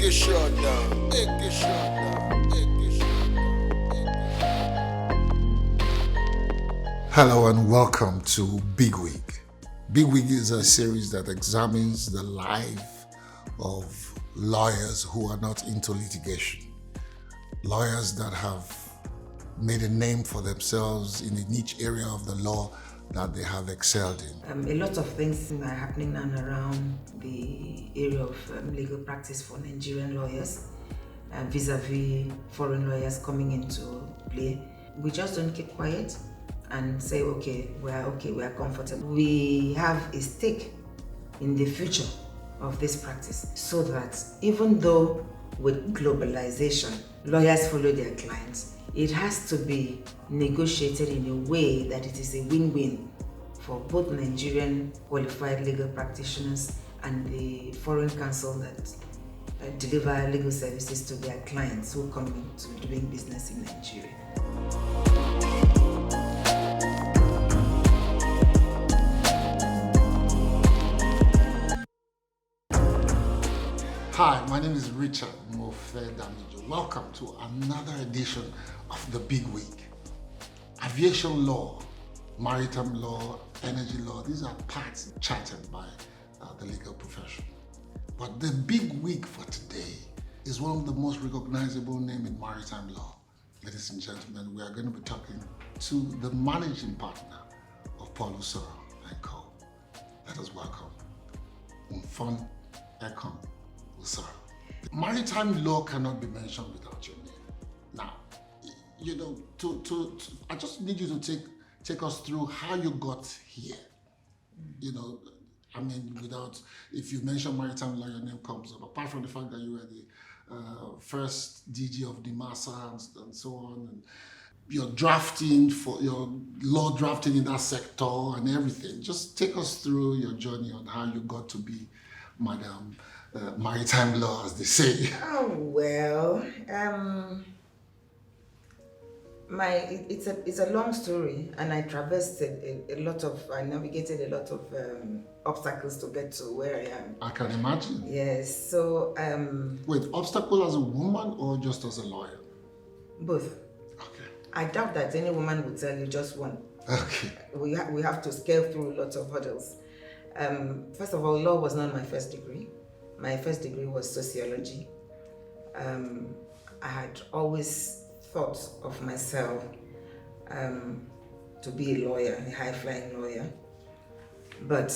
it shut down. Make it shut down. Make it shut down. Hello and welcome to Bigwig. Bigwig is a series that examines the life of lawyers who are not into litigation. Lawyers that have made a name for themselves in a niche area of the law that they have excelled in. A lot of things are happening now and around the area of legal practice for Nigerian lawyers, vis-a-vis foreign lawyers coming into play. We just don't keep quiet and say, okay, we are comfortable. We have a stake in the future of this practice so that even though with globalization, lawyers follow their clients, it has to be negotiated in a way that it is a win-win for both Nigerian qualified legal practitioners and the foreign counsel that deliver legal services to their clients who come into doing business in Nigeria. Hi, my name is Richard Mofe Damijo. Welcome to another edition of the Bigwig. Aviation law, maritime law, energy law, these are parts charted by the legal profession. But the bigwig for today is one of the most recognizable names in maritime law. Ladies and gentlemen, we are going to be talking to the managing partner of Mfon Usoro and Co. Let us welcome Mfon Usoro. Maritime law cannot be mentioned without your name. Now, you know, I just need you to take us through how you got here. You know, I mean, if you mention maritime law, your name comes up. Apart from the fact that you were the first DG of NIMASA and so on, and your law drafting in that sector and everything. Just take us through your journey on how you got to be Madam Maritime Law, as they say. Oh, well, it's a long story, and I traversed I navigated a lot of obstacles to get to where I am. I can imagine. Yes, so... Wait, obstacle as a woman or just as a lawyer? Both. Okay. I doubt that any woman would tell you just one. Okay. We have to scale through lots of hurdles. First of all, law was not my first degree. My first degree was sociology. I had always thought of myself to be a lawyer, a high-flying lawyer. But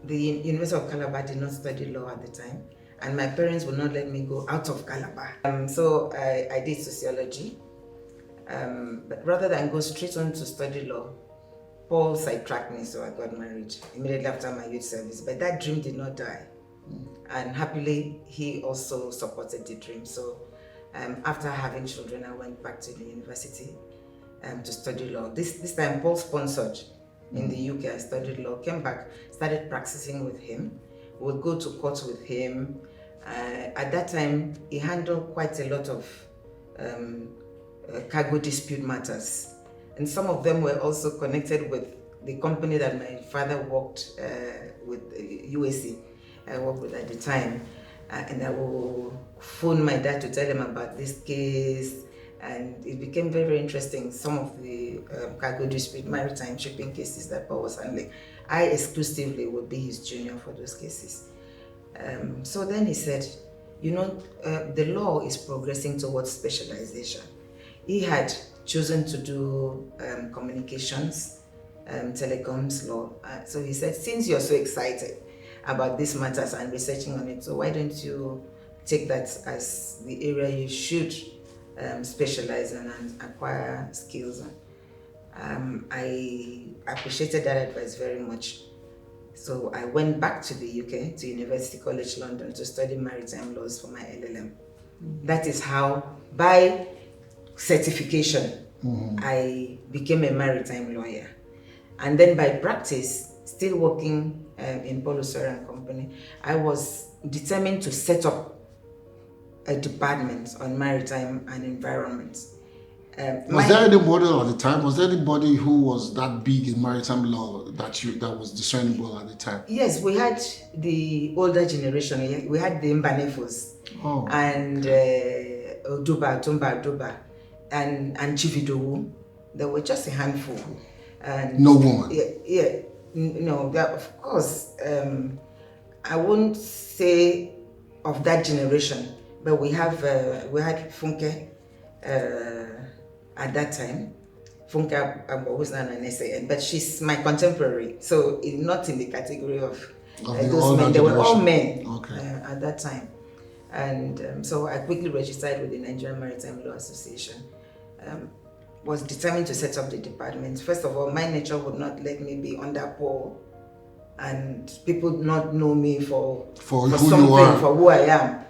the University of Calabar did not study law at the time, and my parents would not let me go out of Calabar. So I did sociology. But rather than go straight on to study law, Paul sidetracked me, so I got married immediately after my youth service. But that dream did not die. And happily, he also supported the dream. So after having children, I went back to the university to study law. This time, Paul sponsored in the UK. I studied law, came back, started practicing with him. Would go to court with him. At that time, he handled quite a lot of cargo dispute matters. And some of them were also connected with the company that my father worked with, UAC. I worked with at the time. And I will phone my dad to tell him about this case. And it became very, very interesting. Some of the cargo dispute, maritime shipping cases that Paul was handling, I exclusively would be his junior for those cases. So then he said, you know, the law is progressing towards specialization. He had chosen to do communications, telecoms law. So he said, since you're so excited about these matters and researching on it, so why don't you take that as the area you should specialize in and acquire skills on. I appreciated that advice very much. So I went back to the UK, to University College London, to study maritime laws for my LLM. That is how, by certification, I became a maritime lawyer. And then by practice, still working in Mfon Usoro and Company, I was determined to set up a department on maritime and environment. Was there any model at the time? Was there anybody who was that big in maritime law that was discernible at the time? Yes, we had the older generation. We had the Mbanefos and Oduba, Tumba Oduba, and Chividowu. There were just a handful. And no woman? Yeah, no, of course. I won't say of that generation, but we had Funke at that time. Funke was not an SAN, but she's my contemporary, so not in the category of those men. They were all men at that time. And so I quickly registered with the Nigerian Maritime Law Association. Was determined to set up the department. First of all, my nature would not let me be under Paul and people not know me for who I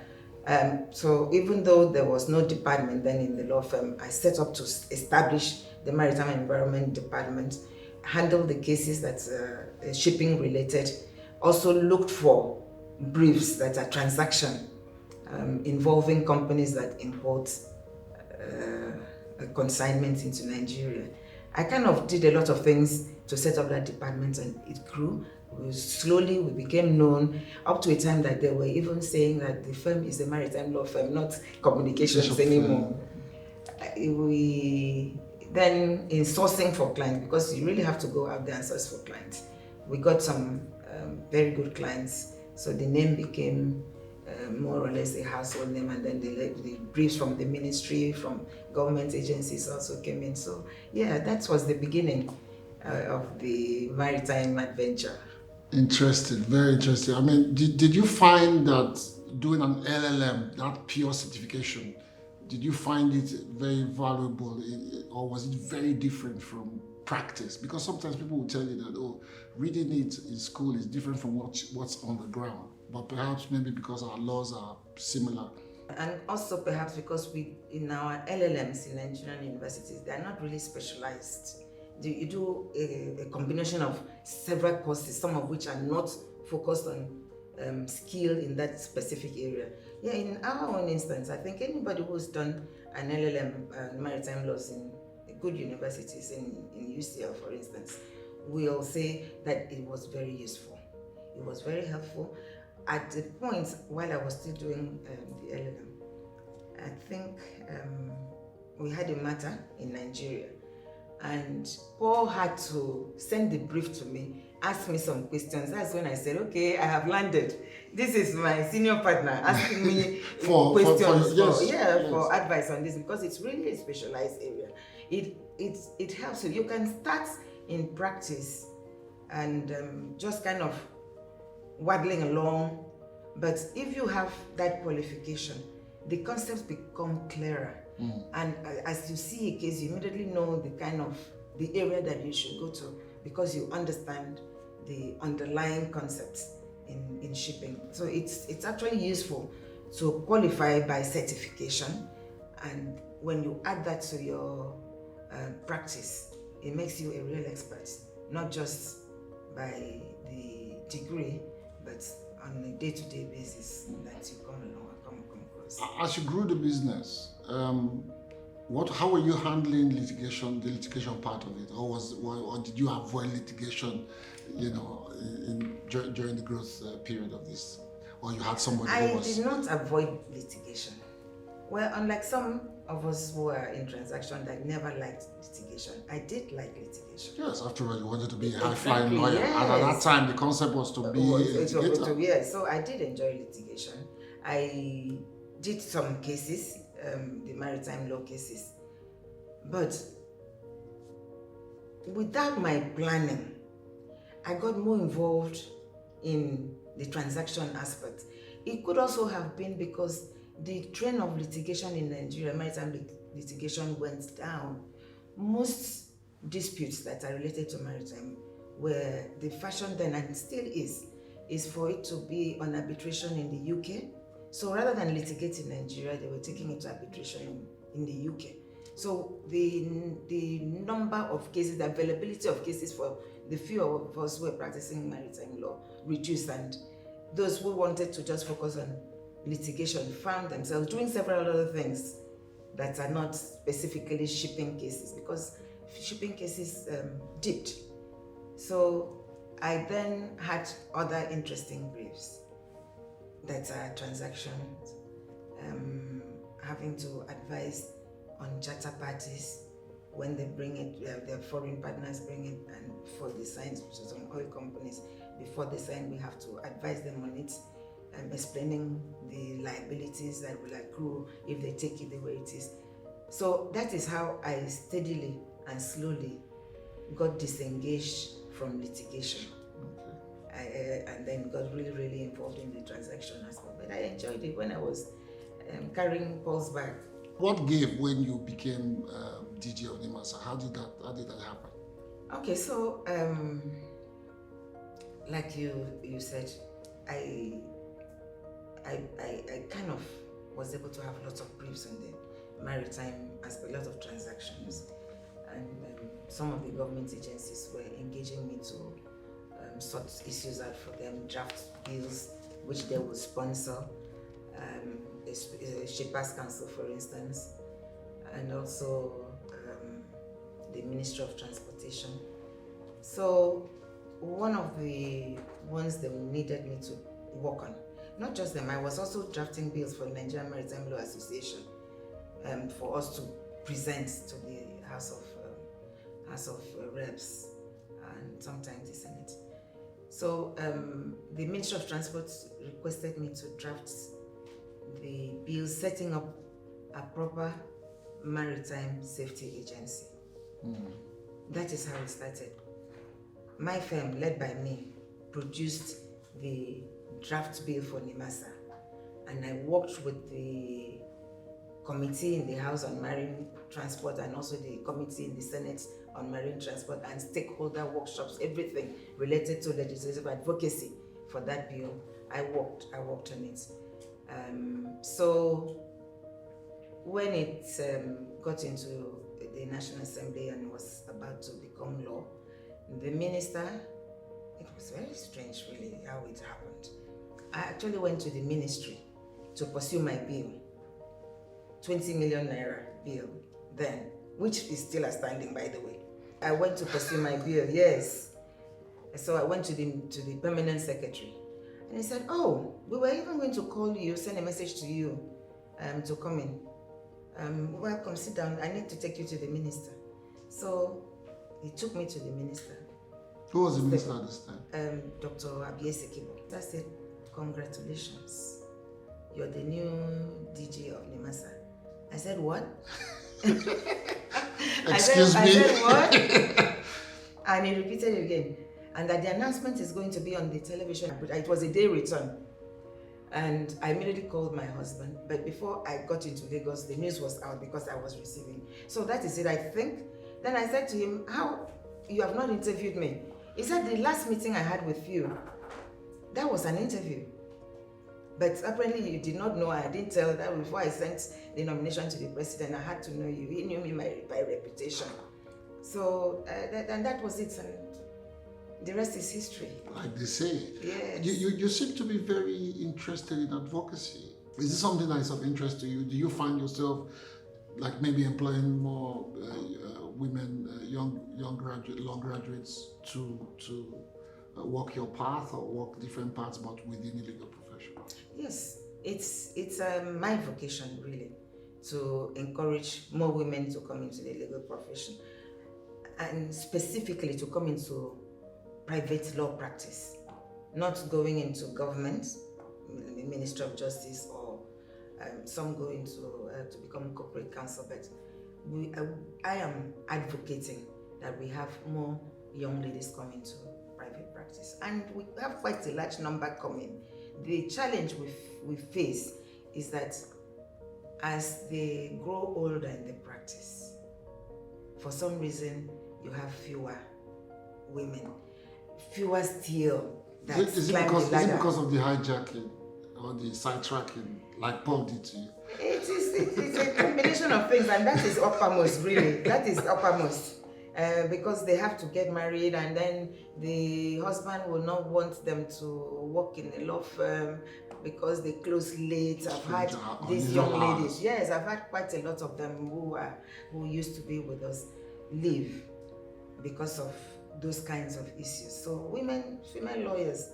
am. So even though there was no department then in the law firm, I set up to establish the Maritime Environment Department, handle the cases that are shipping related, also looked for briefs that are transaction involving companies that import consignments into Nigeria. I kind of did a lot of things to set up that department, and it grew. Slowly we became known, up to a time that they were even saying that the firm is a maritime law firm, not communications anymore. We then, in sourcing for clients, because you really have to go out there and source for clients, we got some very good clients, so the name became more or less a household name, and then the briefs from the ministry, from government agencies also came in. So yeah, that was the beginning of the maritime adventure. Interesting, very interesting. I mean, did you find that doing an LLM, that pure certification, did you find it very valuable, or was it very different from practice? Because sometimes people will tell you that, reading it in school is different from what's on the ground. But perhaps maybe because our laws are similar. And also perhaps because in our LLMs in Nigerian universities, they are not really specialized. You do a combination of several courses, some of which are not focused on skill in that specific area. Yeah, in our own instance, I think anybody who's done an LLM, maritime laws in good universities, in UCL for instance, will say that it was very useful. It was very helpful. At the point while I was still doing the LLM, I think we had a matter in Nigeria, and Paul had to send the brief to me, ask me some questions. That's when I said, okay, I have landed. This is my senior partner asking me questions for advice on this, because it's really a specialized area. It helps you. You can start in practice and just kind of waddling along, but if you have that qualification, the concepts become clearer. And as you see a case, you immediately know the area that you should go to, because you understand the underlying concepts in shipping. So it's actually useful to qualify by certification, and when you add that to your practice, it makes you a real expert, not just by the degree, but on a day-to-day basis that you come along and come across. As you grew the business, how were you handling the litigation part of it, or did you avoid litigation, during the growth period of this, or you had somebody who was? I did not avoid litigation. Well, unlike some of us who are in transaction that never liked litigation, I did like litigation. Yes, after all, you wanted to be a high-flying lawyer, yes. And at that time, the concept was to be a litigator. Yes, so I did enjoy litigation. I did some cases, the maritime law cases, but without my planning, I got more involved in the transaction aspect. It could also have been because the trend of litigation in Nigeria, maritime litigation, went down. Most disputes that are related to maritime were the fashion then, and still is for it to be on arbitration in the UK. So rather than litigate in Nigeria, they were taking it to arbitration in the UK. So the number of cases, the availability of cases for the few of us who were practicing maritime law reduced, and those who wanted to just focus on litigation found themselves doing several other things that are not specifically shipping cases, because shipping cases dipped. So I then had other interesting briefs that are transactions, having to advise on charter parties when they bring it, their foreign partners bring it, and before they sign, some oil companies, before they sign, we have to advise them on it, explaining the liabilities that will accrue if they take it the way it is. So that is how I steadily and slowly got disengaged from litigation. And then got really involved in the transaction as well. But I enjoyed it when I was carrying Paul's bag. What gave when you became DG of NIMASA? How did that happen? Okay, so like you said, I kind of was able to have lots of briefs on the maritime aspect, a lot of transactions, and some of the government agencies were engaging me to sort issues out for them, draft bills which they would sponsor, a Shippers Council, for instance, and also the Ministry of Transportation. So one of the ones they needed me to work on, not just them, I was also drafting bills for the Nigerian Maritime Law Association for us to present to the House of Reps and sometimes the Senate. So the Ministry of Transport requested me to draft the bill setting up a proper maritime safety agency. That is how it started. My firm, led by me, produced the draft bill for NIMASA, and I worked with the committee in the House on Marine Transport and also the committee in the Senate on Marine Transport and stakeholder workshops, everything related to legislative advocacy for that bill. I worked on it. So when it got into the National Assembly and was about to become law, the minister, it was very strange really how it happened. I actually went to the ministry to pursue my bill, 20 million naira bill then, which is still outstanding, by the way. I went to pursue my bill, yes. So I went to the permanent secretary, and he said, "Oh, we were even going to call you, send a message to you, to come in. Welcome, sit down. I need to take you to the minister." So he took me to the minister. Who was the minister at this time? Dr. Segun. I said, "Congratulations, you're the new DG of NIMASA." I said, "What?" Excuse me? I said, "What?" And he repeated it again. And that the announcement is going to be on the television. It was a day return. And I immediately called my husband. But before I got into Lagos, the news was out because I was receiving. So that is it, I think. Then I said to him, "How? You have not interviewed me?" He said, "The last meeting I had with you, that was an interview. But apparently you did not know. I didn't tell that before I sent the nomination to the president. I had to know you. He knew me by reputation." So that was it. And the rest is history. Like they say. Yes. You seem to be very interested in advocacy. Is this something that is of interest to you? Do you find yourself like maybe employing more women, young graduates to walk your path or walk different paths but within the legal profession? Yes, it's my vocation really to encourage more women to come into the legal profession and specifically to come into private law practice, not going into government, the Ministry of Justice, or some go into to become corporate counsel. But I am advocating that we have more young ladies come into private practice, and we have quite a large number coming. The challenge we face is that as they grow older in the practice, for some reason you have fewer women. Fewer still that is it because of the hijacking or the sidetracking like Paul did to you? It's a combination of things, and that is uppermost really. That is uppermost. because they have to get married, and then the husband will not want them to work in a law firm because they close late. I've had these young ladies. Yes, I've had quite a lot of them who used to be with us leave because of those kinds of issues. So female lawyers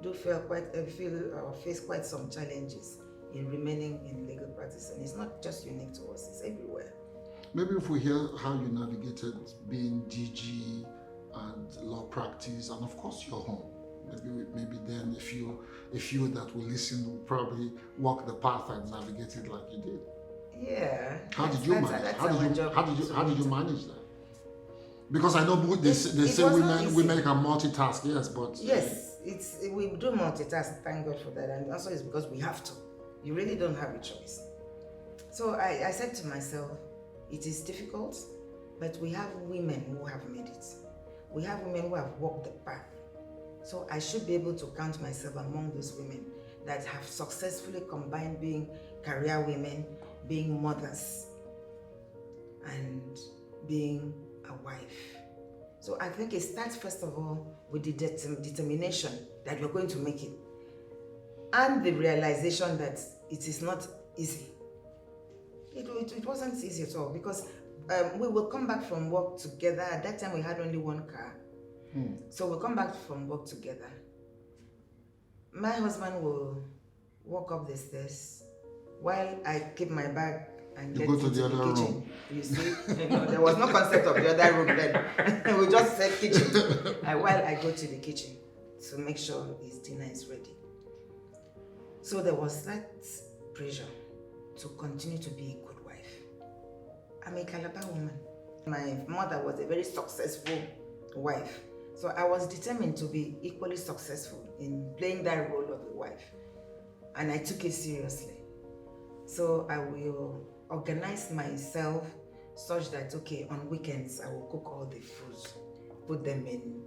do face quite some challenges in remaining in legal practice, and it's not just unique to us; it's everywhere. Maybe if we hear how you navigated being DG and law practice, and of course your home. Maybe then a few that will listen will probably walk the path and navigate it like you did. Yeah. How did you manage? How did you manage that? Because I know they say women can multitask, yes, but yes, we do multitask. Thank God for that, and also it's because we have to. You really don't have a choice. So I said to myself, it is difficult, but we have women who have made it. We have women who have walked the path. So I should be able to count myself among those women that have successfully combined being career women, being mothers, and being a wife. So I think it starts first of all with the determination that you're going to make it, and the realization that it is not easy. It wasn't easy at all, because we will come back from work together. At that time we had only one car. So we'll come back from work together. My husband will walk up the stairs while I keep my bag and you get go to into the other kitchen. room. You see, there was no concept of the other room then. We just said kitchen. And while I go to the kitchen to make sure his dinner is ready. So there was that pressure to continue to be a good wife. I'm a Calabar woman. My mother was a very successful wife. So I was determined to be equally successful in playing that role of a wife. And I took it seriously. So I will organize myself such that, okay, on weekends I will cook all the foods, put them in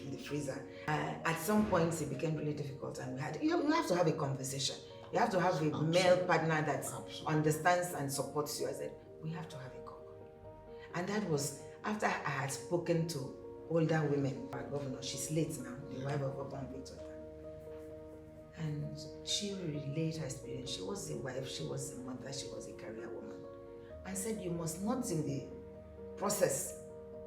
the freezer. At some points it became really difficult, and you have to have a conversation. You have to have a male partner that understands and supports you. I said, we have to have a cook. And that was after I had spoken to older women. Our governor, she's late now, the wife of Obon Victor. And she relayed her experience. She was a wife, she was a mother, she was a career woman. And said, you must not, in the process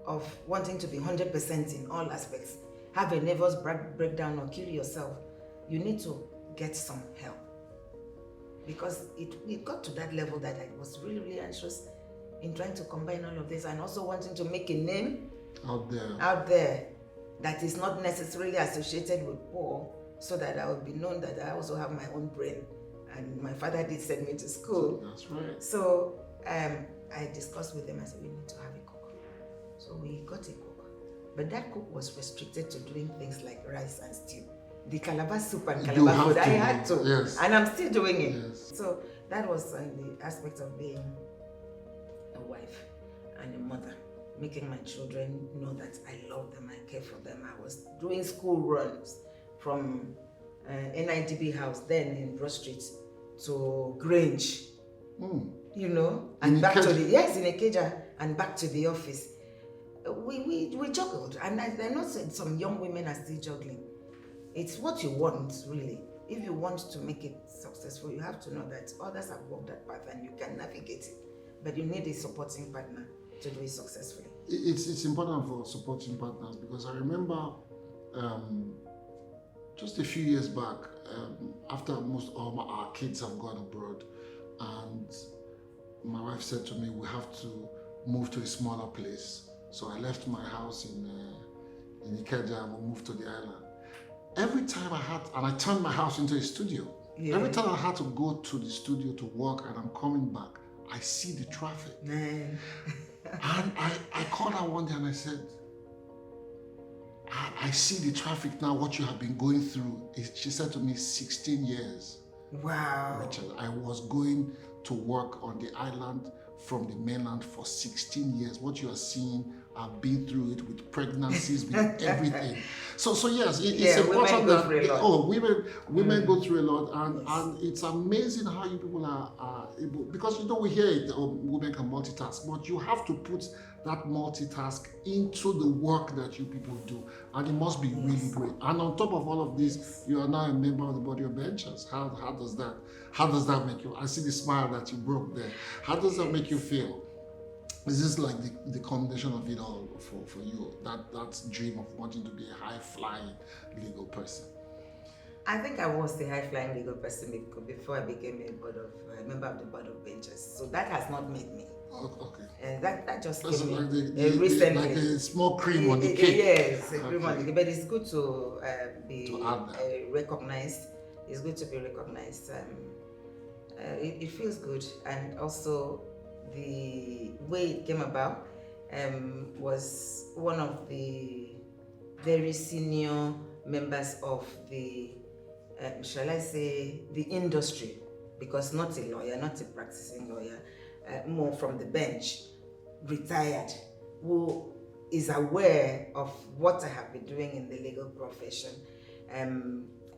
of wanting to be 100% in all aspects, have a nervous breakdown or kill yourself. You need to get some help. Because it got to that level that I was really, really anxious in trying to combine all of this, and also wanting to make a name out there that is not necessarily associated with poor, so that I would be known that I also have my own brain. And my father did send me to school. That's right. So I discussed with them. I said, we need to have a cook. So we got a cook. But that cook was restricted to doing things like rice and stew. The Calabar soup and Calabar food, I had to. Yes. And I'm still doing it. Yes. So that was on the aspect of being a wife and a mother. Making my children know that I love them, I care for them. I was doing school runs from NIDB house, then in Broad Street, to Grange. You know, and back to the, in Ikeja, and back to the office. We juggled, and I know some young women are still juggling. It's what you want, really. If you want to make it successful, you have to know that others have walked that path and you can navigate it. But you need a supporting partner to do it successfully. It's important for supporting partners, because I remember just a few years back, after most of our kids have gone abroad, and my wife said to me, we have to move to a smaller place. So I left my house in Ikeja and we moved to the island. Every time I turned my house into a studio. Yeah. Every time I had to go to the studio to work and I'm coming back, I see the traffic. And I called her one day and I said, I see the traffic now, what you have been going through. She said to me, 16 years. Wow. Richard, I was going to work on the island from the mainland for 16 years. What you are seeing I've been through it with pregnancies, with everything. So yes, it's Yeah, important women go through a lot. Women go through a lot, and Yes. and it's amazing how you people are able, because we hear it, women can multitask, but you have to put that multitask into the work that you people do, and it must be really great. And on top of all of this, you are now a member of the body of benchers. How does that make you? I see the smile that you broke there. How does that make you feel? Is this like the combination of it all for you? That dream of wanting to be a high-flying legal person? I think I was the high-flying legal person before I became a member of the board of benchers. So that has not made me. Okay. And that just That's came like recently. like a small cream on the cake. Yes, a cream on the cake. But it's good to be recognized. It's good to be recognized. It feels good, and also the way it came about was one of the very senior members of the shall I say, the industry, because not a lawyer, not a practicing lawyer, more from the bench, retired, who is aware of what I have been doing in the legal profession,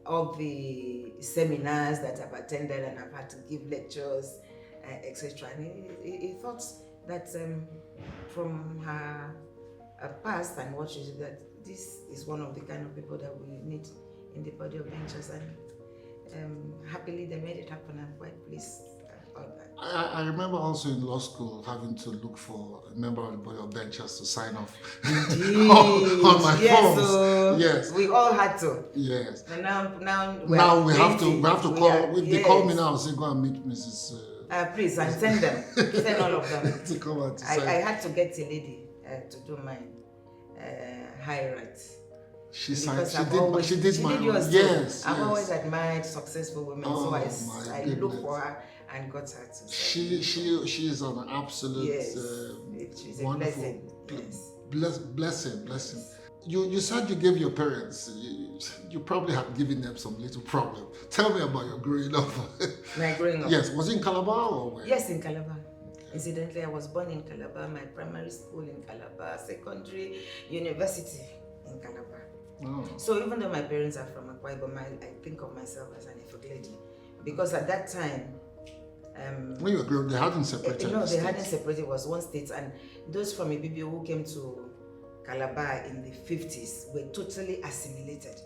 all the seminars that I've attended and I've had to give lectures, etc. And he thought that from her past and what she did, that this is one of the kind of people that we need in the body of benchers, and happily they made it happen. I'm quite pleased about that. I remember also in law school having to look for a member of the body of benchers to sign off on my forms. So yes, we all had to. Yes. And now we have to call. If they call me now, say go and meet Mrs. Please, and send them. Send all of them. to come out to sign. I had to get a lady to do my high rights. She did yours too. Yes. I've always admired successful women, so I look for her and got her to. She is an absolute she's wonderful a blessing. blessing. You said you gave your parents. You probably had given them some little problem. Tell me about your growing up. My growing up. Yes, was it in Calabar or where? Yes, in Calabar. Incidentally, I was born in Calabar. My primary school in Calabar, secondary, university in Calabar. Oh. So even though my parents are from Akwa Ibom, I think of myself as an Ifo lady, because at that time, when you were growing up, they hadn't separated. No, they hadn't separated. It was one state, and those from Ibibio who came to Calabar in the 50s were totally assimilated.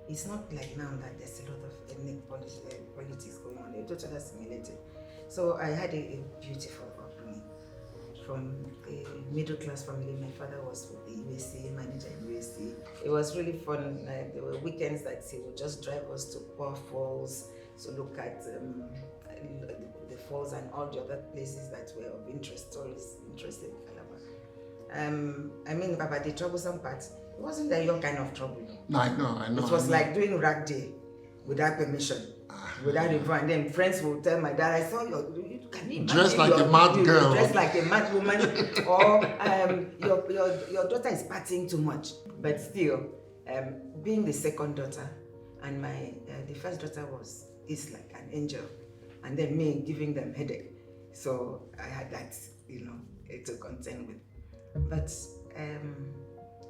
It's not like now that there's a lot of ethnic politics going on. They're totally assimilated. So I had a beautiful upbringing. From a middle-class family, my father was with the USC, manager in USC. It was really fun. There were weekends that he would just drive us to Poor Falls to look at the falls and all the other places that were of interest, tourists interested in Calabar. I mean, Baba, the troublesome part, it wasn't that your kind of trouble. No, I know. It was like doing rag day without permission, without review, and then friends will tell my dad, I saw you can you dressed like a mad girl. Dressed like a mad woman, or your daughter is partying too much. But still, being the second daughter, and my the first daughter is like an angel, and then me giving them headache. So I had that, to contend with. But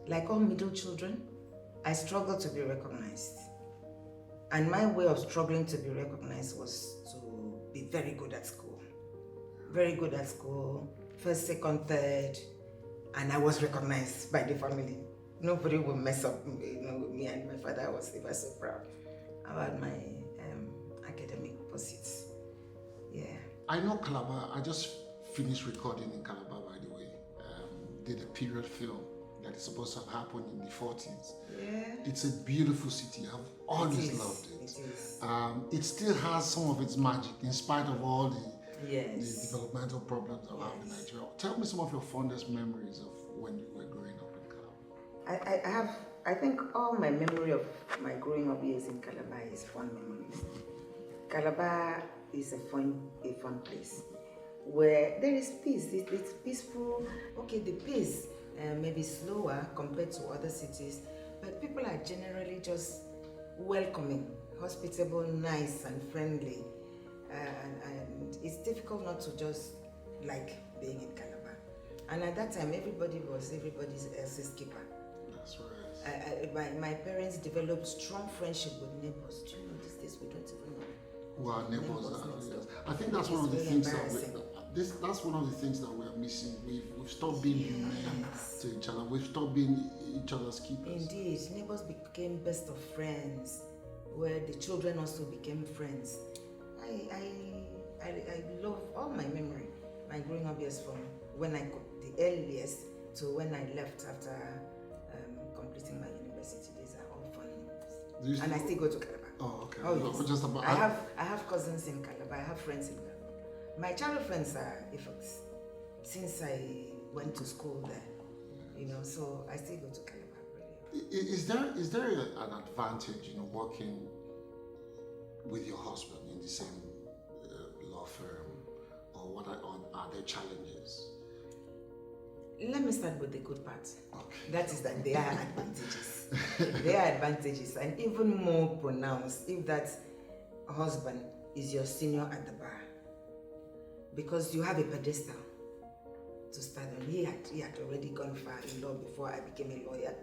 like all middle children, I struggled to be recognized. And my way of struggling to be recognized was to be very good at school. Very good at school, first, second, third, and I was recognized by the family. Nobody would mess up with me, and my father was ever so proud about my academic pursuits. Yeah. I know Calabar. I just finished recording in Calabar, by the way. Did a period film that is supposed to have happened in the 40s. Yeah. It's a beautiful city. I've always loved it. It is. It still has some of its magic in spite of all the developmental problems that we have in Nigeria. Tell me some of your fondest memories of when you were growing up in Calabar. I think all my memory of my growing up years in Calabar is fond memories. Calabar is a fun place where there is peace. It's peaceful. Okay, the pace may be slower compared to other cities, but people are generally just welcoming, hospitable, nice and friendly. And it's difficult not to just like being in Calabar. And at that time, everybody was everybody else's keeper. That's right. My parents developed strong friendship with neighbors. Do you know these days we don't even know Who are neighbors? next door. I think that's one of the It's things very that's one of the things that we're missing. We've stopped being humane to each other. We've stopped being each other's keepers. Indeed, neighbors became best of friends, where the children also became friends. I love all my memory, my growing up years from when I got the earliest to when I left after completing my university days are all fun memories. And I still go to Calabar. Oh, okay. Oh, No, yes. just about, I have cousins in Calabar. I have friends in Calabar. My childhood friends are effects since I went to school there, so I still go to Calabar. Really. Is there an advantage, working with your husband in the same law firm, or are there challenges? Let me start with the good part. Okay. That is that there are advantages. There are advantages, and even more pronounced if that husband is your senior at the bar, because you have a pedestal to start on. He had already gone far in law before I became a lawyer,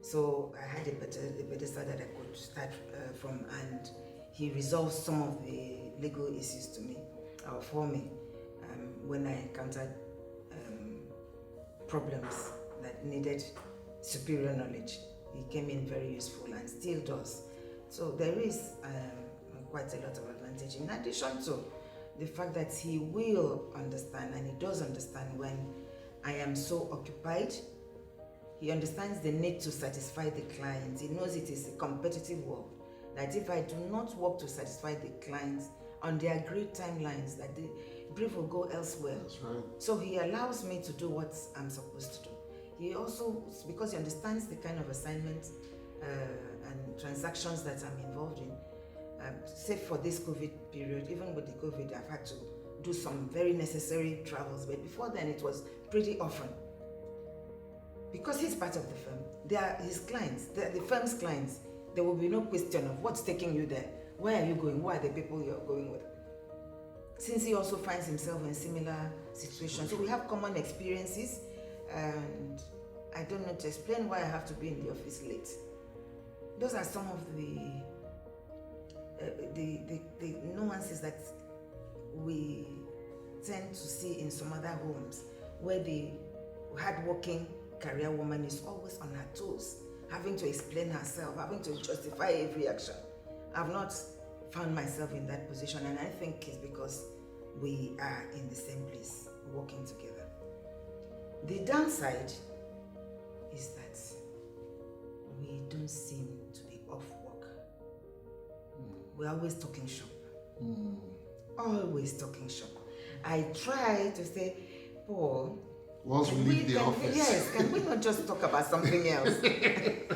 so I had a pedestal that I could start from, and he resolved some of the legal issues to me or for me when I encountered problems that needed superior knowledge. He came in very useful and still does. So there is quite a lot of advantage, in addition to the fact that he will understand, and he does understand when I am so occupied. He understands the need to satisfy the client. He knows it is a competitive world, that if I do not work to satisfy the clients on their agreed timelines, that the brief will go elsewhere. That's right. So he allows me to do what I'm supposed to do. He also, because he understands the kind of assignments and transactions that I'm involved in, say for this COVID period, even with the COVID, I've had to do some very necessary travels, but before then it was pretty often. Because he's part of the firm, they are his clients, they are the firm's clients. There will be no question of what's taking you there, where are you going, who are the people you're going with. Since he also finds himself in similar situations, so we have common experiences, and I don't know to explain why I have to be in the office late. Those are some of the nuances that we tend to see in some other homes, where the hardworking career woman is always on her toes, having to explain herself, having to justify every action. I've not found myself in that position, and I think it's because we are in the same place, working together. The downside is that we don't seem to be off work. We're always talking shop. Always talking shop. I try to say, Paul, once we leave the office. Yes, can we not just talk about something else? It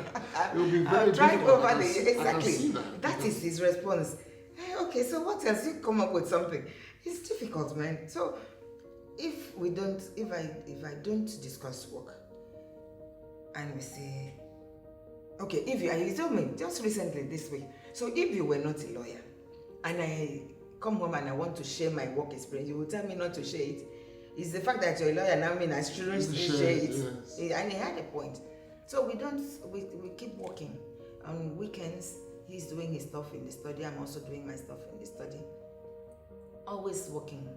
will be very difficult. Exactly. That is his response. Okay, so what else? You come up with something. It's difficult, man. So if I don't discuss work, and we say, okay, if you told me just recently this week, so if you were not a lawyer, and I come home and I want to share my work experience, you will tell me not to share it. It's the fact that you're a lawyer now, I shouldn't share it. Yes. And he had a point. So we keep working. On weekends, he's doing his stuff in the study, I'm also doing my stuff in the study. Always working.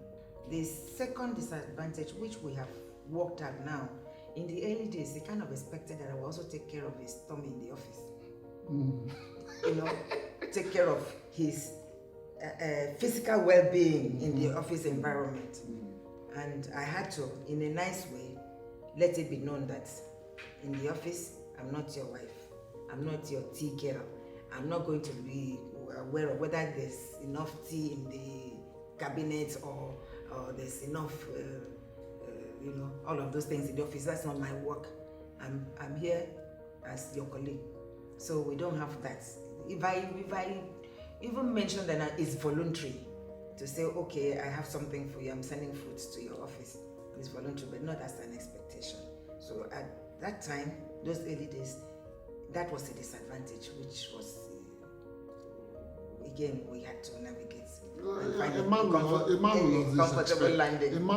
The second disadvantage, which we have worked out now, in the early days, he kind of expected that I would also take care of his tummy in the office. Take care of his physical well-being in the office environment. And I had to, in a nice way, let it be known that in the office, I'm not your wife. I'm not your tea girl. I'm not going to be aware of whether there's enough tea in the cabinet or there's enough, all of those things in the office. That's not my work. I'm here as your colleague. So we don't have that. If I even mention that it's voluntary, to say, okay, I have something for you, I'm sending fruits to your office. It's voluntary, but not as an expectation. So at that time, those early days, that was a disadvantage, which was, again, we had to navigate. A man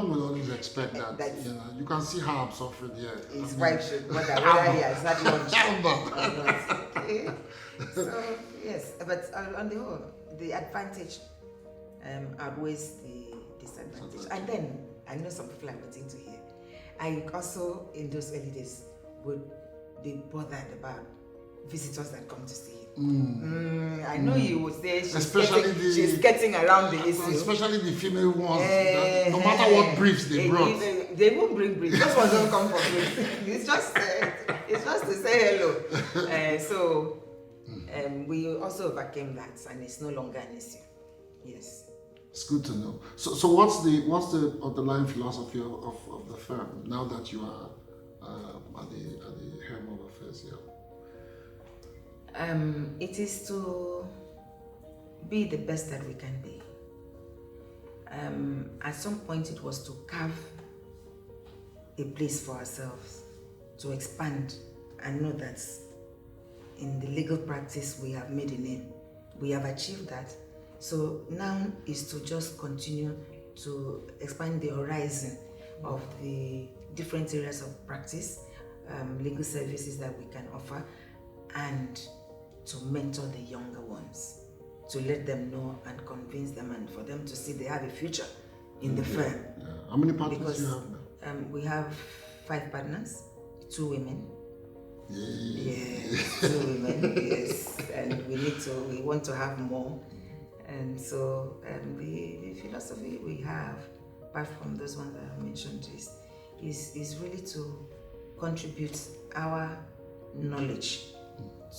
will always expect that. You can see how I'm suffering here. His wife should whether he has had lunch or not. Okay. So yes, but on the whole, the advantage outweighs the disadvantage. And then I know some people are waiting to hear. I also, in those early days, would be bothered about visitors that come to see you. I know you would say she's getting around the issue. Especially the female ones, no matter what briefs they brought. They won't bring briefs. Those ones don't come for briefs. It's just to say hello. So we also overcame that, and it's no longer an issue. Yes. It's good to know. So what's the underlying philosophy of the firm now that you are at the helm of affairs here? It is to be the best that we can be. At some point it was to carve a place for ourselves, to expand and know that in the legal practice we have made a name. We have achieved that. So now is to just continue to expand the horizon of the different areas of practice, legal services that we can offer, and to mentor the younger ones, to let them know and convince them, and for them to see they have a future in the firm. Yeah. How many partners do you have now? We have 5 partners, 2 women. Yes, 2 women, yes. And we want to have more. And so the philosophy we have, apart from those ones that I mentioned, is really to contribute our knowledge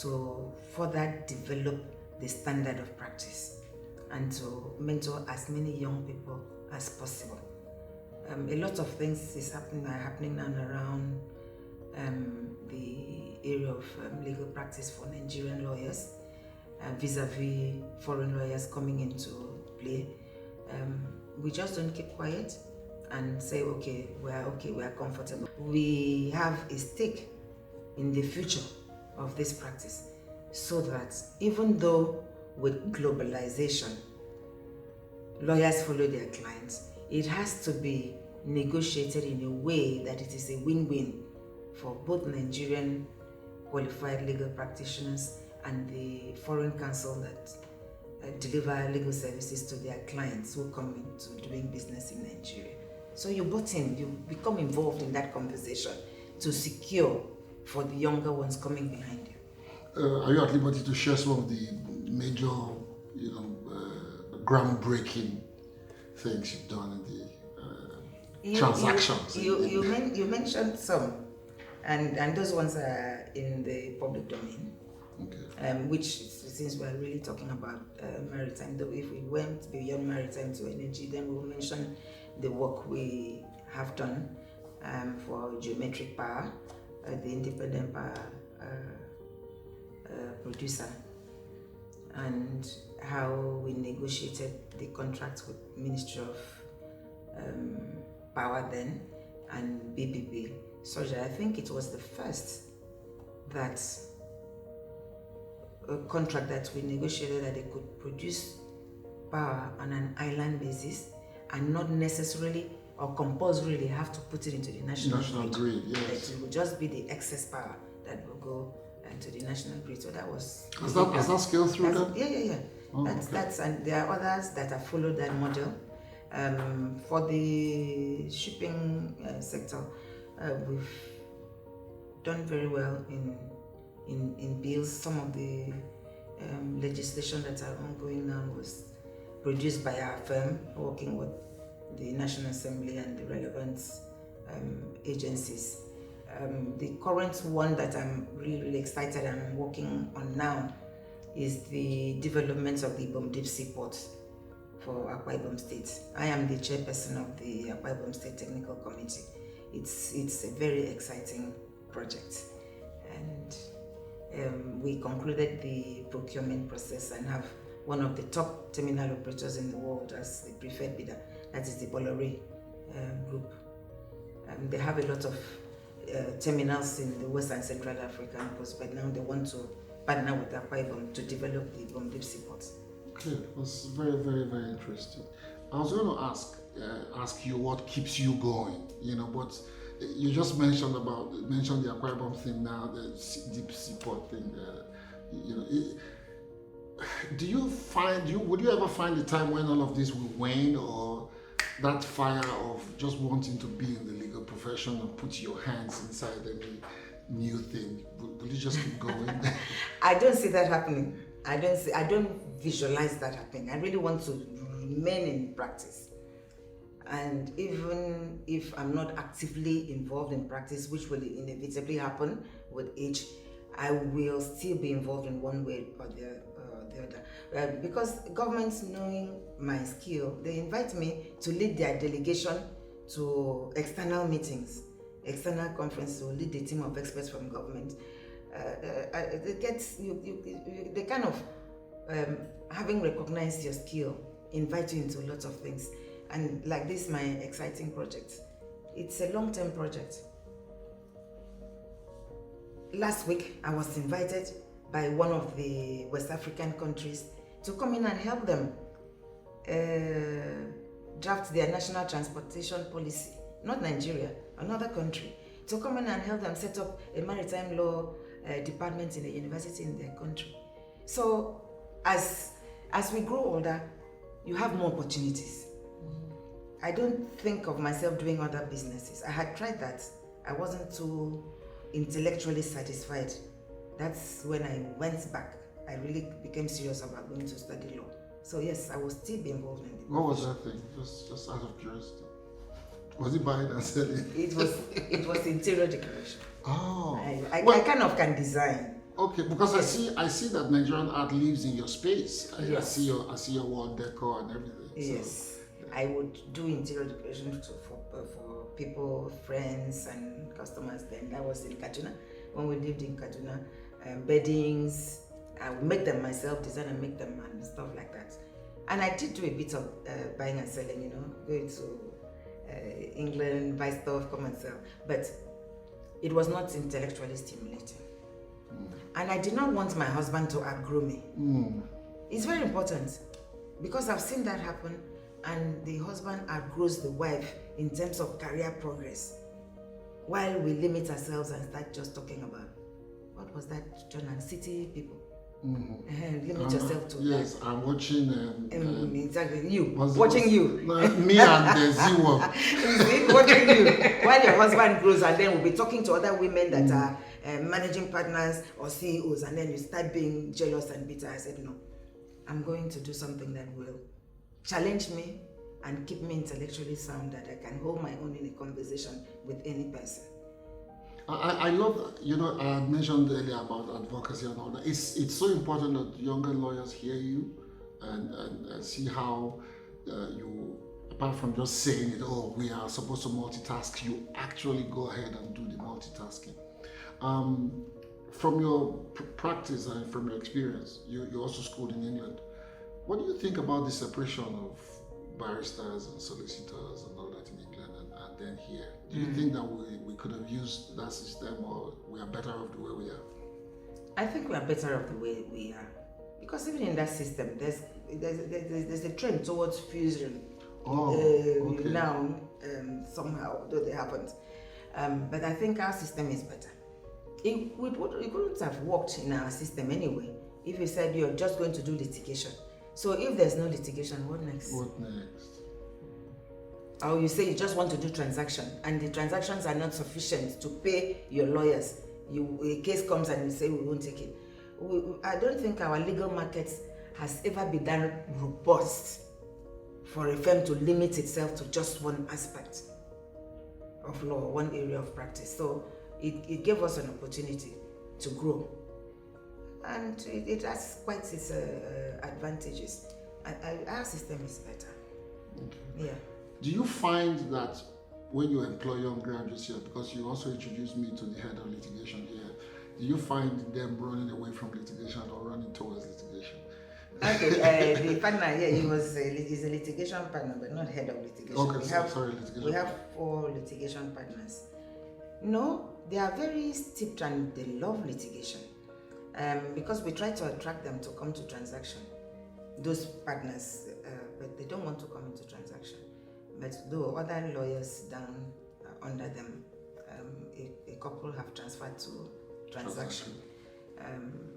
to further develop the standard of practice and to mentor as many young people as possible. A lot of things are happening now around the area of legal practice for Nigerian lawyers, vis-a-vis foreign lawyers coming into play. We just don't keep quiet and say, okay, we are comfortable. We have a stake in the future of this practice, so that even though with globalization, lawyers follow their clients, it has to be negotiated in a way that it is a win-win for both Nigerian qualified legal practitioners and the foreign counsel that deliver legal services to their clients who come into doing business in Nigeria. So you become involved in that conversation to secure for the younger ones coming behind you. Are you at liberty to share some of the major, groundbreaking things you've done in the transactions? You mentioned some, and those ones are in the public domain. Okay. Which, since we're really talking about maritime, though if we went beyond maritime to energy, then we'll mention the work we have done for geometric power, the independent power producer, and how we negotiated the contract with Ministry of Power then and BBB. Soji, I think it was the first a contract that we negotiated that they could produce power on an island basis and not necessarily or compulsorily have to put it into the national grid. Yes. It would just be the excess power that will go to the national grid. So that was... Has that scaled through that? Yeah. Oh, that's and there are others that have followed that model. For the shipping sector, we've done very well in bills. Some of the legislation that are ongoing now was produced by our firm, working with the National Assembly and the relevant agencies. The current one that I'm really excited and I'm working on now is the development of the Ibom Seaport for Akwa Ibom State. I am the chairperson of the Akwa Ibom State Technical Committee. It's a very exciting project, and we concluded the procurement process and have one of the top terminal operators in the world as the preferred bidder. That is the Belo-Osagie group. They have a lot of terminals in the West and Central African coast, but now they want to partner with Akwa Ibom to develop the Ibom Seaport. Okay, it was very, very, very interesting. I was going to ask you what keeps you going, but you just mentioned the Akwa Ibom thing now, the deep seaport thing. Would you ever find a time when all of this will wane, or that fire of just wanting to be in the legal profession and put your hands inside any new thing, will you just keep going? I don't see that happening. I don't visualize that happening. I really want to remain in practice. And even if I'm not actively involved in practice, which will inevitably happen with age, I will still be involved in one way or the other. Because governments, knowing my skill, they invite me to lead their delegation to external meetings, external conferences, to lead the team of experts from government. They kind of, having recognized your skill, invite you into lots of things. And like this, my exciting project. It's a long-term project. Last week, I was invited by one of the West African countries to come in and help them draft their national transportation policy. Not Nigeria, another country. To come in and help them set up a maritime law department in a university in their country. So, as we grow older, you have more opportunities. I don't think of myself doing other businesses. I had tried that. I wasn't too intellectually satisfied. That's when I went back. I really became serious about going to study law. So yes, I will still be involved in it. What was that thing? Just out of curiosity. Was it buying and selling? It was interior decoration. Oh. I kind of can design. Okay, because I see that Nigerian art lives in your space. Yes. I see your wall decor and everything. Yes. So. I would do interior decoration for people, friends, and customers. Then that was in Kaduna. When we lived in Kaduna, beddings, I would make them myself, design and make them and stuff like that. And I did do a bit of buying and selling, going to England, buy stuff, come and sell. But it was not intellectually stimulating. And I did not want my husband to outgrow me. It's very important because I've seen that happen. And the husband outgrows the wife in terms of career progress, while we limit ourselves and start just talking about, what was that journal? City people. Limit yourself to yes, that. I'm watching. Exactly, you. Watching you. Me and the Ziwa. Watching you. While your husband grows, and then we'll be talking to other women that are managing partners or CEOs, and then you start being jealous and bitter. I said, no, I'm going to do something that will challenge me and keep me intellectually sound, that I can hold my own in a conversation with any person. I love that. I had mentioned earlier about advocacy and all that. It's so important that younger lawyers hear you and see how you, apart from just saying it, we are supposed to multitask, you actually go ahead and do the multitasking. From your practice and from your experience, you also schooled in England. What do you think about the separation of barristers and solicitors and all that in England and then here? Do you think that we could have used that system, or we are better off the way we are? I think we are better off the way we are, because even in that system, there's a trend towards fusion. Okay. Now, somehow, though they haven't. But I think our system is better. It couldn't have worked in our system anyway if you said you're just going to do litigation. So if there's no litigation, what next? What next? Or you say you just want to do transaction, and the transactions are not sufficient to pay your lawyers. A case comes and you say we won't take it. I don't think our legal market has ever been that robust for a firm to limit itself to just one aspect of law, one area of practice. So it gave us an opportunity to grow. And it has quite its advantages. Our system is better. Okay. Yeah. Do you find that when you employ young graduates here, because you also introduced me to the head of litigation here, do you find them running away from litigation or running towards litigation? Okay, the partner here, he's a litigation partner, but not head of litigation. Okay, litigation. We have 4 litigation partners. No, they are very steeped and they love litigation. Because we try to attract them to come to transaction. those partners, but they don't want to come into transaction. But though other lawyers down under them, a couple have transferred to transaction.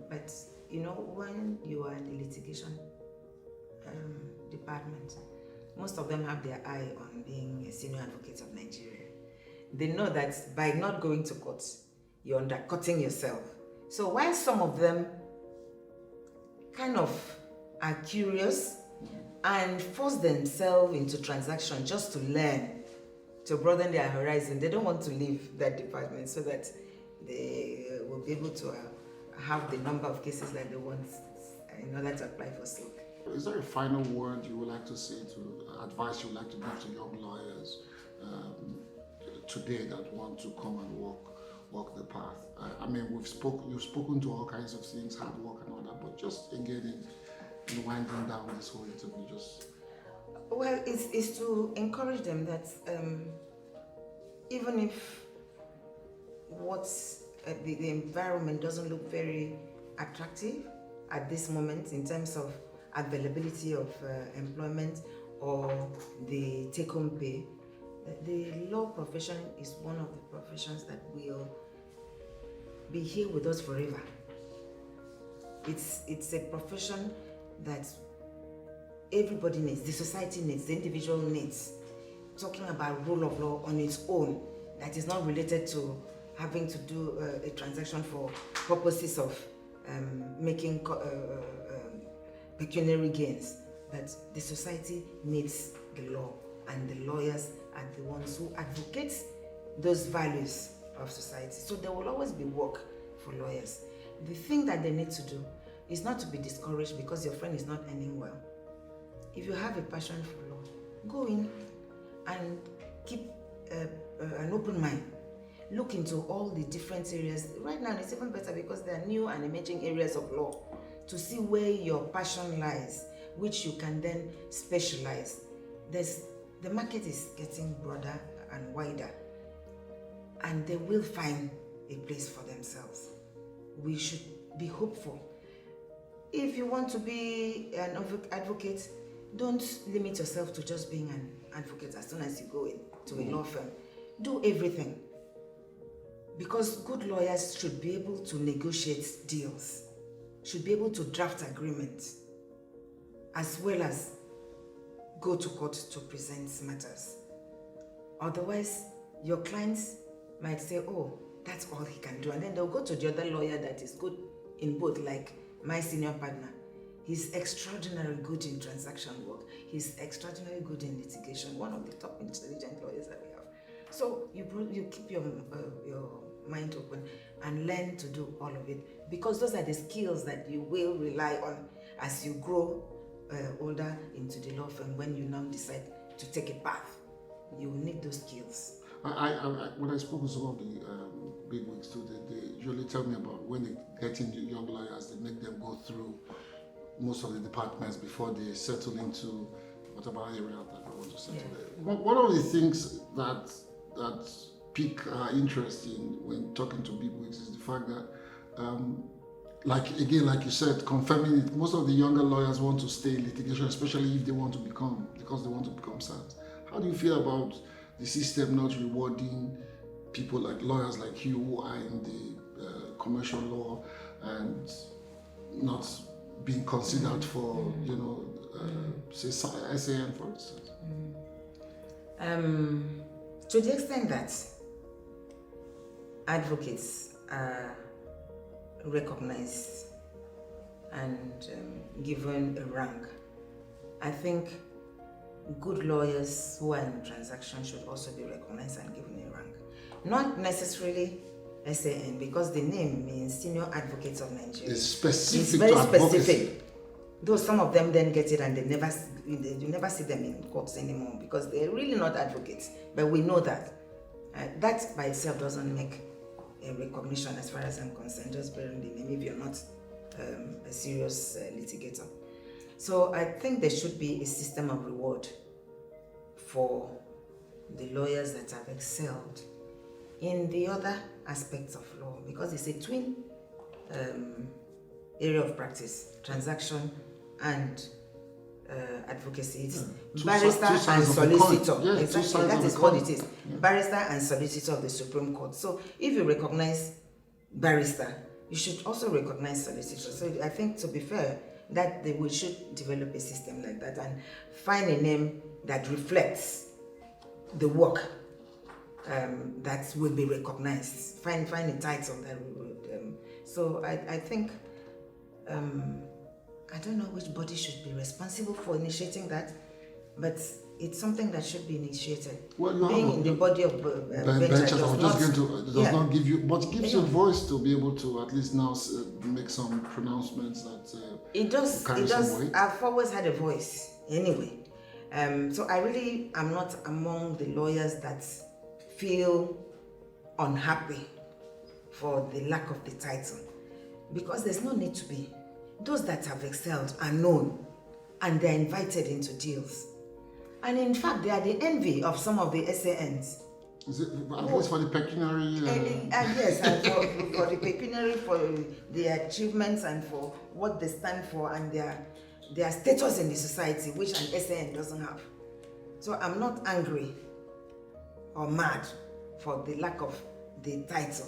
But you know, when you are in the litigation department, most of them have their eye on being a senior advocate of Nigeria. They know that by not going to court, you're undercutting yourself. So while some of them kind of are curious and force themselves into transaction just to learn, to broaden their horizon, they don't want to leave that department so that they will be able to have the number of cases that they want in order to apply for silk. Is there a final word you would like to say, to advice you would like to give to young lawyers today that want to come and walk the path? I mean, you've spoken to all kinds of things, hard work and all that, but just again in winding down this whole interview, just... Well, it's to encourage them that even if the environment doesn't look very attractive at this moment in terms of availability of employment or the take-home pay, the law profession is one of the professions that will be here with us forever. It's a profession that everybody needs, the society needs, the individual needs. Talking about rule of law on its own, that is not related to having to do a transaction for purposes of making pecuniary gains. But the society needs the law, and the lawyers are the ones who advocate those values of society. So there will always be work for lawyers. The thing that they need to do is not to be discouraged because your friend is not earning well. If you have a passion for law, go in and keep an open mind. Look into all the different areas. Right now it's even better because there are new and emerging areas of law to see where your passion lies, which you can then specialize. The market is getting broader and wider, and they will find a place for themselves. We should be hopeful. If you want to be an advocate, don't limit yourself to just being an advocate as soon as you go into a law firm. Do everything. Because good lawyers should be able to negotiate deals, should be able to draft agreements, as well as go to court to present matters. Otherwise, your clients might say, oh, that's all he can do. And then they'll go to the other lawyer that is good in both, like my senior partner. He's extraordinarily good in transaction work. He's extraordinarily good in litigation, one of the top intelligent lawyers that we have. So you keep your mind open and learn to do all of it, because those are the skills that you will rely on as you grow older into the law firm. When you now decide to take a path, you will need those skills. When I spoke with some of the bigwigs too, they usually tell me about when they get into young lawyers, they make them go through most of the departments before they settle into whatever area that they want to settle in. One of the things that pique our interest in when talking to bigwigs is the fact that, like you said, confirming it, most of the younger lawyers want to stay in litigation, especially if they want to become SANs. How do you feel about the system not rewarding people like lawyers like you who are in the commercial law and not being considered for, say SAN, for instance? To the extent that advocates are recognized and given a rank, I think good lawyers who are in transaction should also be recognized and given a rank. Not necessarily SAN, because the name means Senior Advocates of Nigeria. It's specific. It's very to specific. Though some of them then get it and you never see them in courts anymore because they're really not advocates. But we know that. That by itself doesn't make a recognition as far as I'm concerned, just bearing the name if you're not a serious litigator. So I think there should be a system of reward for the lawyers that have excelled in the other aspects of law, because it's a twin area of practice, transaction and advocacy. It's Two barrister sides and of the coin. solicitor. Yeah, two exactly, sides that of is the what coin. it is. Yeah. Barrister and solicitor of the Supreme Court. So if you recognize barrister, you should also recognize solicitor. So I think, to be fair, that we should develop a system like that and find a name that reflects the work that will be recognized. Find a title that we would. So I think, I don't know which body should be responsible for initiating that, but it's something that should be initiated. Well, you being have in the body of benches does not give you, but gives you a voice to be able to at least now make some pronouncements that it does. carry some weight. I've always had a voice anyway. So I really am not among the lawyers that feel unhappy for the lack of the title, because there's no need to be. Those that have excelled are known and they're invited into deals. And in fact, they are the envy of some of the SANs. Is it at least for the pecuniary? Yes, and for the pecuniary, for their achievements and for what they stand for and their status in the society, which an SAN doesn't have. So I'm not angry or mad for the lack of the title,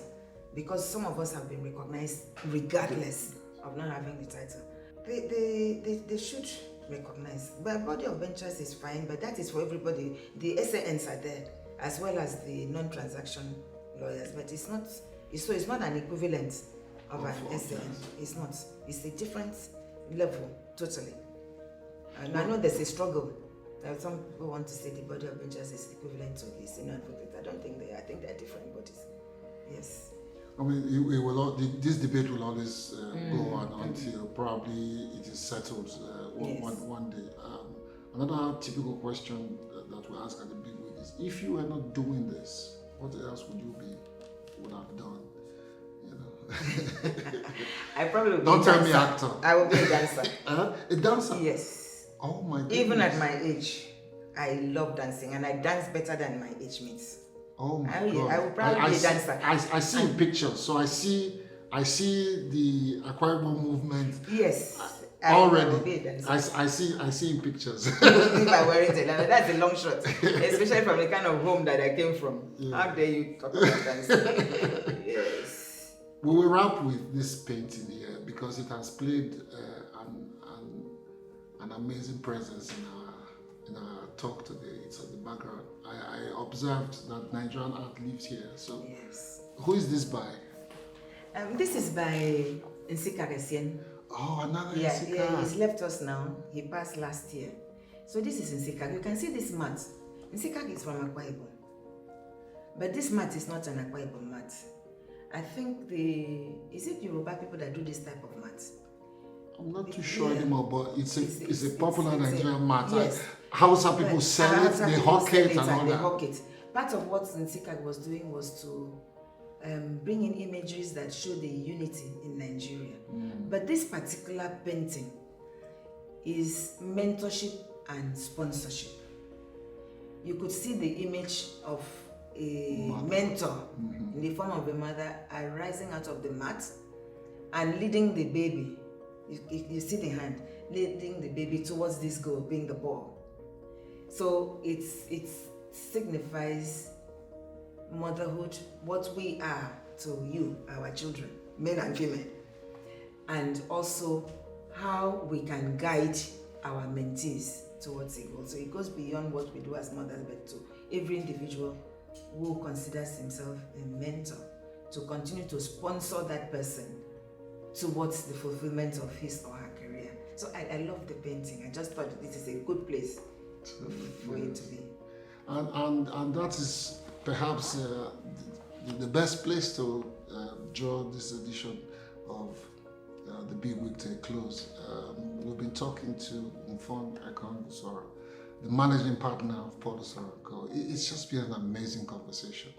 because some of us have been recognized regardless of not having the title. They should recognize. The body of benchers is fine, but that is for everybody. The SANs are there, as well as the non-transaction lawyers, but it's not an equivalent of an SAN. It's not. It's a different level, totally. And I know there's a struggle. Some people want to say the body of benchers is equivalent to the senior advocate. I don't think they are. I think they are different bodies. Yes. I mean, this debate will always go on until probably it is settled one day. Another typical question that we ask at the Bigwig is, if you were not doing this, what else would have done? You know. I probably would Don't be a tell me dancer. actor. I will be a dancer. A dancer? Yes. Oh my goodness. Even at my age, I love dancing, and I dance better than my age mates. Oh my God. God. I will probably be a dancer. I see in pictures, so I see the Akwa Ibom movement. Yes. Already. I will be a dancer. I see in pictures. If I wearing it, that's a long shot, especially from the kind of home that I came from. Yeah. How dare you talk about dancing? Yes. We will wrap with this painting here because it has played an amazing presence in our talk today. It's at the background. I observed that Nigerian art lives here. So, yes. Who is this by? This is by Nsika. Oh, another Yeah, Nsika. Yeah, he's left us now. He passed last year. So this is Nsika. You can see this mat. Nsika is from Akwa Ibom. But this mat is not an Akwa Ibom mat. I think is it Yoruba people that do this type of mat? I'm not too sure anymore, but it's a popular Nigerian mat. Yes. Hausa people sell it, they hawk it and all that. Part of what Nsika was doing was to bring in images that show the unity in Nigeria. But this particular painting is mentorship and sponsorship. You could see the image of a mentor in the form of a mother rising out of the mat and leading the baby. You see the hand leading the baby towards this goal, being the ball. So it signifies motherhood, what we are to you, our children, men and women, and also how we can guide our mentees towards a goal. So it goes beyond what we do as mothers, but to every individual who considers himself a mentor, to continue to sponsor that person towards the fulfillment of his or her career. So I love the painting. I just thought this is a good place for it to be. And that is perhaps the best place to draw this edition of the Bigwig to a close. We've been talking to Mfon Usoro, the managing partner of Port Usoro. It's just been an amazing conversation.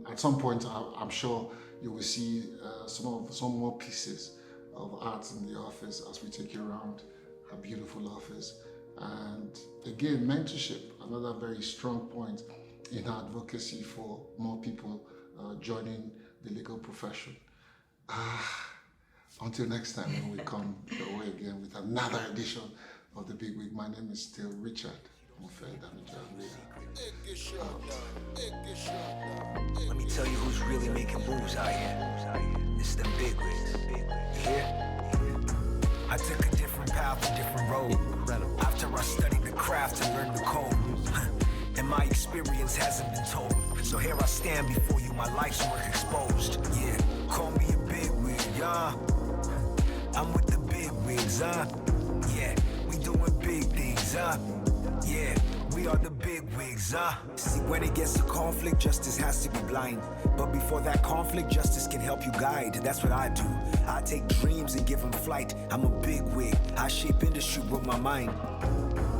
At some point, I'm sure you will see some more pieces of art in the office as we take you around her beautiful office. And again, mentorship, another very strong point in her advocacy for more people joining the legal profession. Until next time when we come your way again with another edition of the Bigwig. My name is still Richard Mofe Damijo. Let me tell you who's really making moves out here. It's them bigwigs. Yeah. I took a different path, a different road. Incredible. After I studied the craft and learned the code. And my experience hasn't been told. So here I stand before you, my life's work exposed. Yeah, call me a bigwig, I'm with the bigwigs, yeah, we doing big things, yeah, we are the bigwigs, See, when it gets to conflict, justice has to be blind. But before that conflict, justice can help you guide. That's what I do. I take dreams and give them flight. I'm a bigwig. I shape industry with my mind.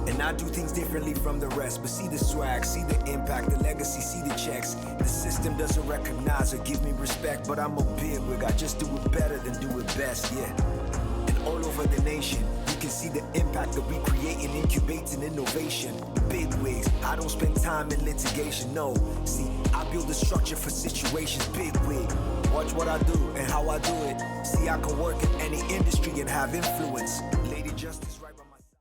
And I do things differently from the rest. But see the swag, see the impact, the legacy, see the checks. The system doesn't recognize or give me respect, but I'm a bigwig. I just do it better than do it best, yeah. And all over the nation, you can see the impact that we create and incubate in innovation. Bigwigs, I don't spend time in litigation, no. See, I build a structure for situations, bigwig. Watch what I do and how I do it. See, I can work in any industry and have influence. Lady Justice, right?